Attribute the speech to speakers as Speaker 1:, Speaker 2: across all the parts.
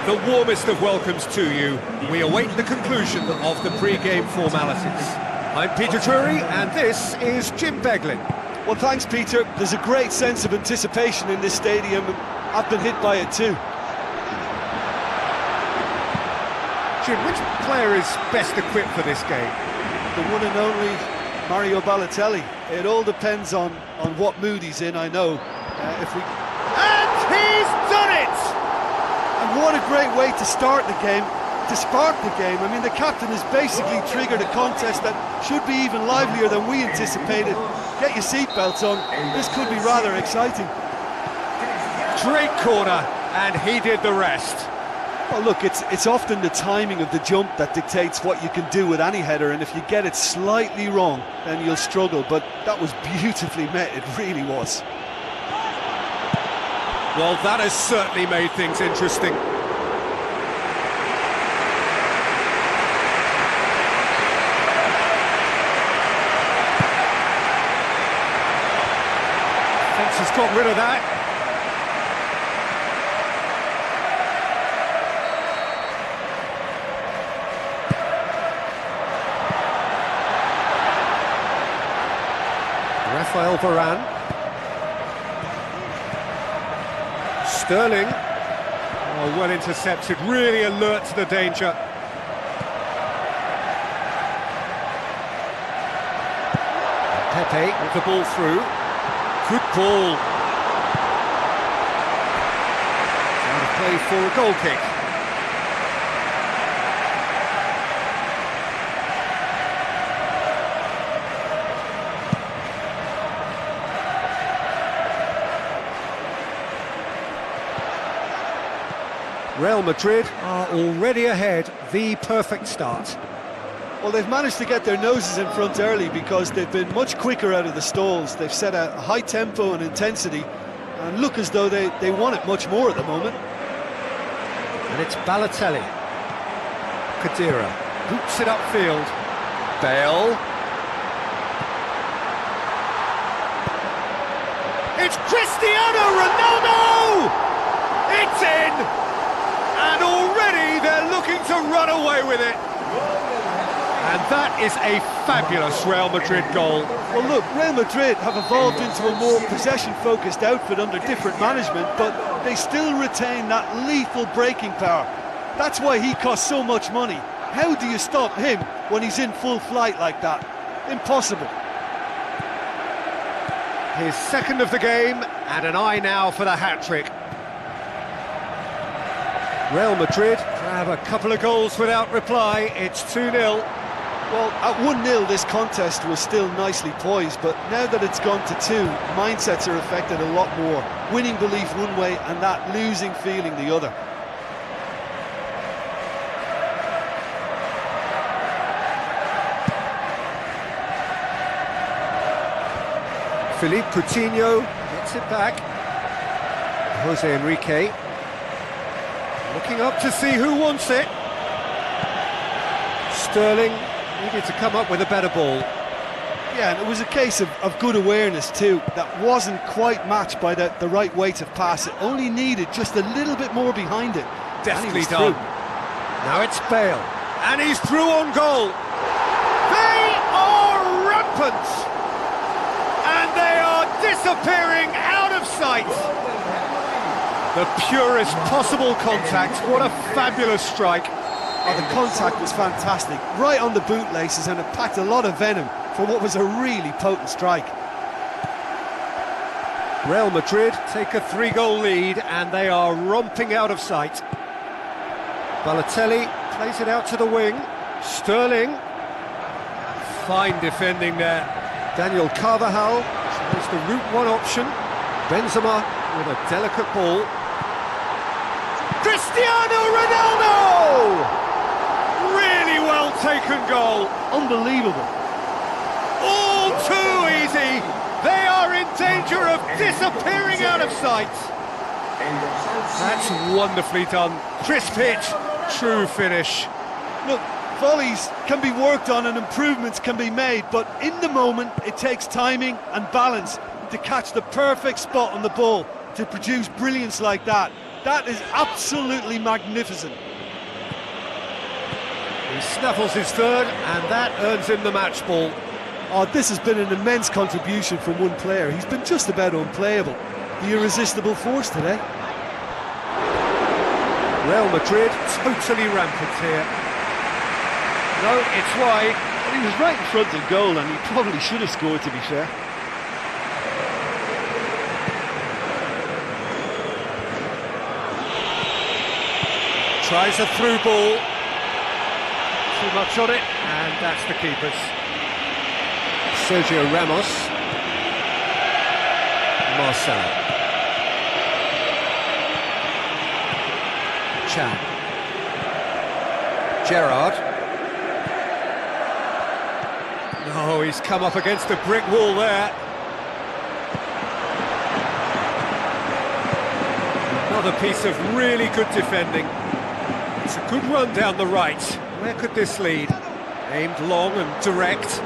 Speaker 1: The warmest of welcomes to you. We await the conclusion of the pre-game formalities. I'm Peter Drury, and this is Jim Beglin.
Speaker 2: Well, thanks, Peter. There's a great sense of anticipation in this stadium, and I've been hit by it too.
Speaker 1: Jim, which player is best equipped for this game?
Speaker 2: The one and only Mario Balotelli. It all depends on what mood he's in, I know.
Speaker 1: And he's done it!
Speaker 2: And what a great way to start the game, to spark the game. I mean, the captain has basically triggered a contest that should be even livelier than we anticipated. Get your seatbelts on, this could be rather exciting.
Speaker 1: Great corner, and he did the rest.
Speaker 2: Well, look, it's often the timing of the jump that dictates what you can do with any header, and if you get it slightly wrong, then you'll struggle, but that was beautifully met, it really was.
Speaker 1: Well, that has certainly made things interesting. Fence has got rid of that. Rafael Varane. Sterling. Oh, well intercepted, really alert to the danger. Pepe with the ball through. Good ball. Out of play for a goal kick. Real Madrid are already ahead, the perfect start.
Speaker 2: Well, they've managed to get their noses in front early because they've been much quicker out of the stalls. They've set a high tempo and intensity and look as though they want it much more at the moment.
Speaker 1: And it's Balotelli. KHEDIRA boots it upfield. BALE. It's Cristiano Ronaldo! It's in! And already they're looking to run away with it. And that is a fabulous Real Madrid goal.
Speaker 2: Well, look, Real Madrid have evolved into a more possession-focused outfit under different management, but they still retain that lethal breaking power. That's why he costs so much money. How do you stop him when he's in full flight like that? Impossible.
Speaker 1: His second of the game, and an eye now for the hat-trick. Real Madrid grab a couple of goals without reply. It's 2-0.
Speaker 2: Well, at 1-0 this contest was still nicely poised, but now that it's gone to 2, mindsets are affected a lot more. Winning belief one way and that losing feeling the other.
Speaker 1: Philippe Coutinho gets it back. Jose Enrique looking up to see who wants it. Sterling needed to come up with a better ball.
Speaker 2: Yeah, and it was a case of good awareness too. That wasn't quite matched by the right weight of pass. It only needed just a little bit more behind it.
Speaker 1: Definitely done. Now it's Bale, and he's through on goal. They are rampant, and they are disappearing out of sight. The purest possible contact. What a fabulous strike.
Speaker 2: Oh, the contact was fantastic, right on the bootlaces, and it packed a lot of venom for what was a really potent strike.
Speaker 1: Real Madrid take a 3-goal lead, and they are romping out of sight. Balotelli plays it out to the wing. Sterling. Fine defending there. Daniel Carvajal is the route one option. Benzema with a delicate ball. Cristiano Ronaldo! Really well taken goal.
Speaker 2: Unbelievable.
Speaker 1: All too easy. They are in danger of disappearing out of sight. That's wonderfully done. Crisp hit, true finish.
Speaker 2: Look, volleys can be worked on and improvements can be made, but in the moment it takes timing and balance to catch the perfect spot on the ball to produce brilliance like that. That is absolutely magnificent.
Speaker 1: He snaffles his third, and that earns him the match ball.
Speaker 2: Oh, this has been an immense contribution from one player. He's been just about unplayable. The irresistible force today.
Speaker 1: Real Madrid totally rampant here. No, it's wide.
Speaker 2: He was right in front of goal, and he probably should have scored, to be fair.
Speaker 1: Tries a through ball. Too much on it, and that's the keeper's. Sergio Ramos. Marcelo. Chan. Gerrard. No, he's come up against a brick wall there. Another piece of really good defending. It's a good run down the right. Where could this lead? Aimed long and direct.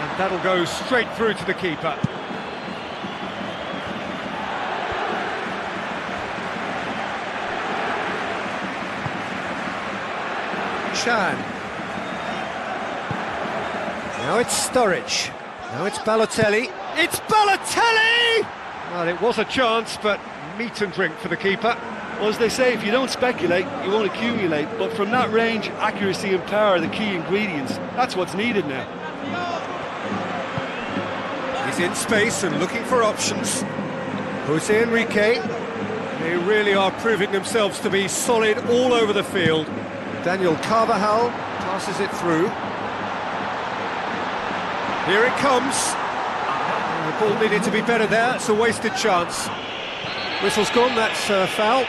Speaker 1: And that'll go straight through to the keeper. Chan. Now it's Sturridge. Now it's Balotelli. It's Balotelli! Well, it was a chance, but meat and drink for the keeper.
Speaker 2: Well, as they say, if you don't speculate, you won't accumulate. But from that range, accuracy and power are the key ingredients. That's what's needed now.
Speaker 1: He's in space and looking for options. Jose Enrique. They really are proving themselves to be solid all over the field. Daniel Carvajal passes it through. Here it comes. The ball needed to be better there. It's a wasted chance. Whistle's gone, that's a foul.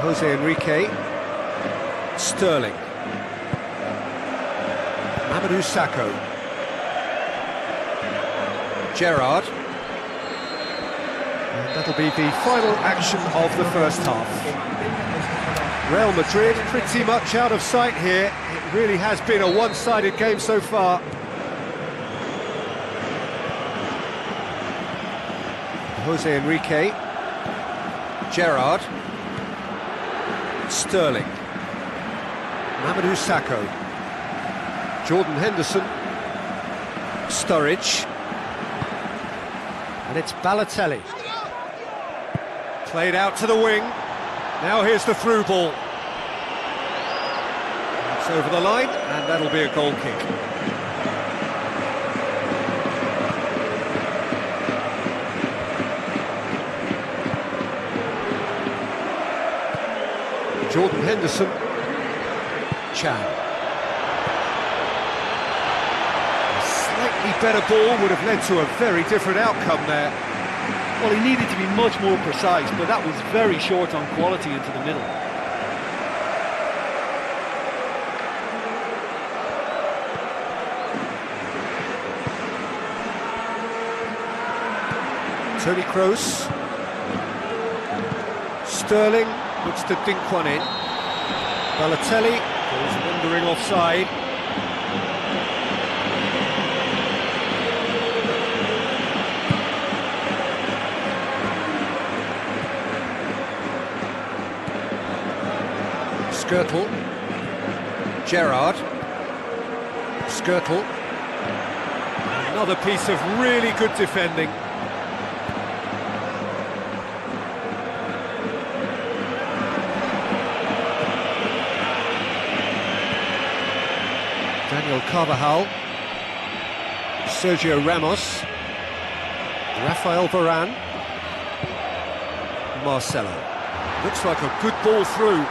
Speaker 1: Jose Enrique. Sterling. Mamadou Sakho. Gerrard. And that'll be the final action of the first half. Real Madrid pretty much out of sight here. It really has been a one-sided game so far. Jose Enrique. Gerrard. Sterling. Mamadou Sakho. Jordan Henderson. Sturridge. And it's Balotelli. Played out to the wing. Now here's the through ball. It's over the line, and that'll be a goal kick. Jordan Henderson. Chan. A slightly better ball would have led to a very different outcome there.
Speaker 2: Well, he needed to be much more precise, but that was very short on quality into the middle.
Speaker 1: Toni Kroos. Sterling looks to dink one in. Balotelli goes wandering offside. Skirtle. Gerrard. Skirtle. Another piece of really good defending. Daniel Carvajal. Sergio Ramos. Rafael Varane. Marcelo. Looks like a good ball through.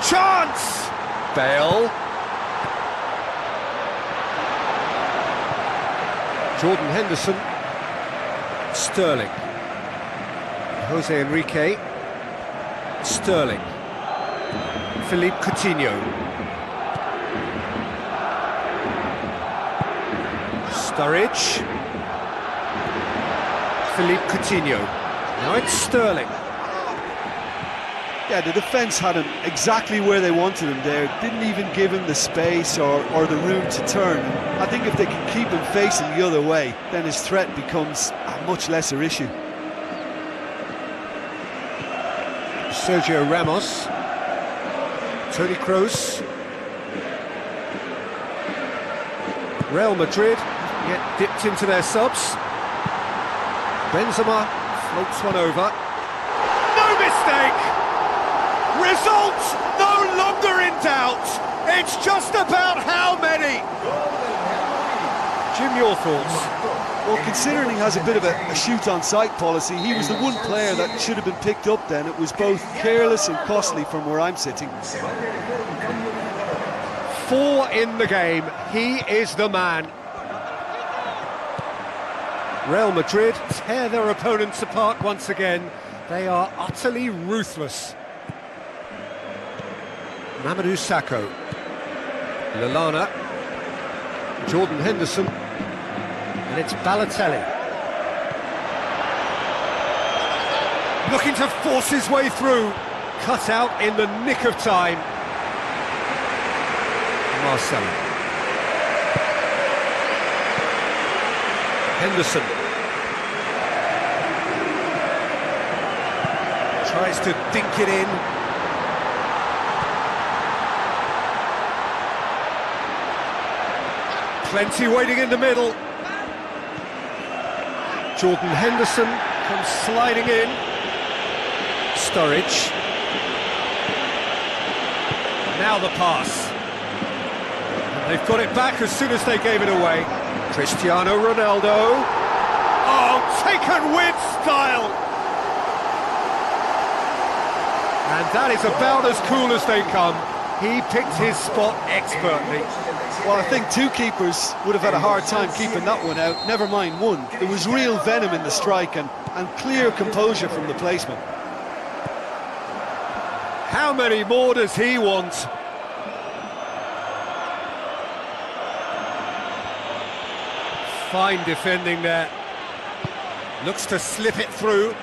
Speaker 1: Chance! Bale. Jordan Henderson. Sterling. Jose Enrique. Sterling. Philippe Coutinho. Sturridge. Philippe Coutinho. Now it's Sterling.
Speaker 2: Yeah, the defence had him exactly where they wanted him there. Didn't even give him the space or the room to turn. And I think if they can keep him facing the other way, then his threat becomes a much lesser issue.
Speaker 1: Sergio Ramos, Toni Kroos, Real Madrid get dipped into their subs. Benzema floats one over. No mistake! Result no longer in doubt. It's just about how many. Jim, your thoughts?
Speaker 2: Well, considering he has a bit of a shoot-on-sight policy, he was the one player that should have been picked up then. It was both careless and costly from where I'm sitting.
Speaker 1: 4 in the game. He is the man. Real Madrid tear their opponents apart once again. They are utterly ruthless. Mamadou Sakho, Lallana, Jordan Henderson, and it's Balotelli. Looking to force his way through, cut out in the nick of time. Marcelo. Henderson. Tries to dink it in. Plenty waiting in the middle. Jordan Henderson comes sliding in. Sturridge. Now the pass. And they've got it back as soon as they gave it away. Cristiano Ronaldo. Oh, taken with style. And that is about as cool as they come. He picked his spot expertly.
Speaker 2: Well, I think two keepers would have had a hard time keeping that one out, never mind one. There was real venom in the strike and clear composure from the placement.
Speaker 1: How many more does he want? Fine defending there. Looks to slip it through.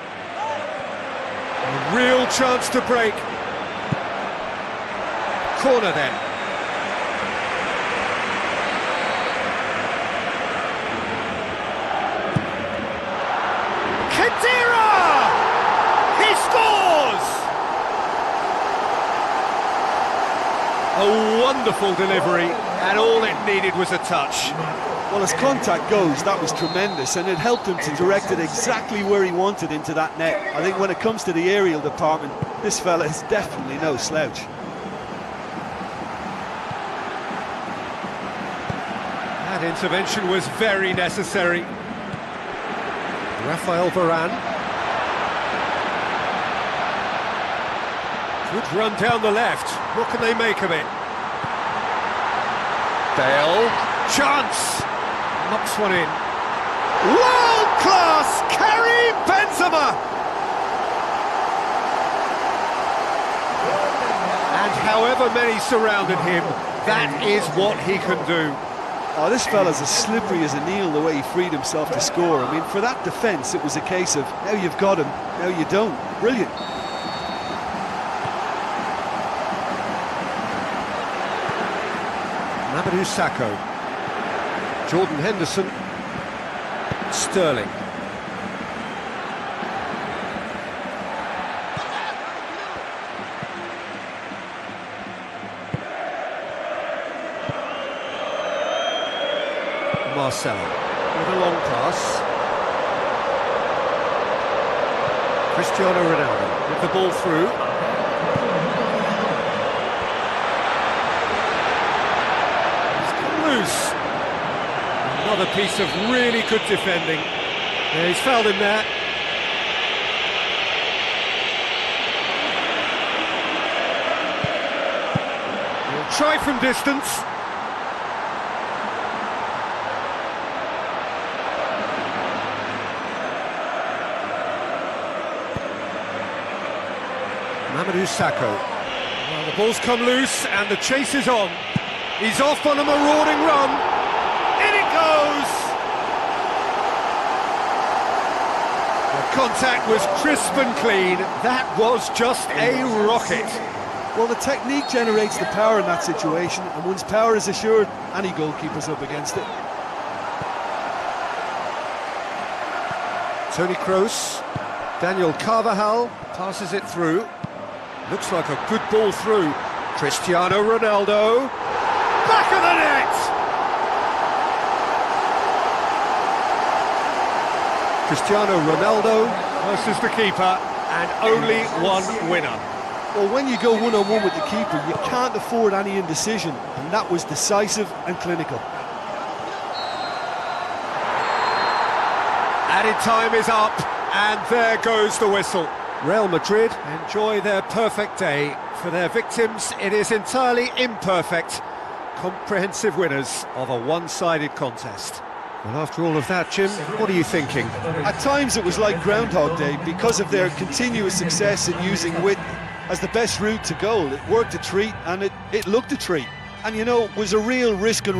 Speaker 1: A real chance to break. Corner then. KHEDIRA! He scores! A wonderful delivery, and all it needed was a touch.
Speaker 2: Well, as contact goes, that was tremendous, and it helped him to direct it exactly where he wanted into that net. I think when it comes to the aerial department, this fella is definitely no slouch.
Speaker 1: That intervention was very necessary. Rafael Varane. Good run down the left. What can they make of it? Bale. Chance. Knocks one in. World class! Karim Benzema! And however many surrounded him, that is what he can do.
Speaker 2: Oh, this fella's as slippery as a needle the way he freed himself to score. I mean, for that defence, it was a case of, now you've got him, now you don't. Brilliant.
Speaker 1: Mamadou Sakho. Jordan Henderson. Sterling. Marcelo with a long pass. Cristiano Ronaldo with the ball through. He's come loose. Another piece of really good defending. Yeah, he's fouled him there. He'll try from distance. Mamadou Sakho. Well, the ball's come loose and the chase is on. He's off on a marauding run. In it goes! The contact was crisp and clean. That was just a rocket.
Speaker 2: Well, the technique generates the power in that situation, and once power is assured, any goalkeeper's up against it.
Speaker 1: Toni Kroos, Daniel Carvajal passes it through. Looks like a good ball through. Cristiano Ronaldo, back of the net! Cristiano Ronaldo versus the keeper, and only one winner.
Speaker 2: Well, when you go one-on-one with the keeper, you can't afford any indecision, and that was decisive and clinical.
Speaker 1: Added time is up, and there goes the whistle. Real Madrid enjoy their perfect day. For their victims, it is entirely imperfect. Comprehensive winners of a one-sided contest. Well, after all of that, Jim, what are you thinking?
Speaker 2: At times it was like Groundhog Day because of their continuous success in using width as the best route to goal. It worked a treat, and it looked a treat. And, you know, it was a real risk and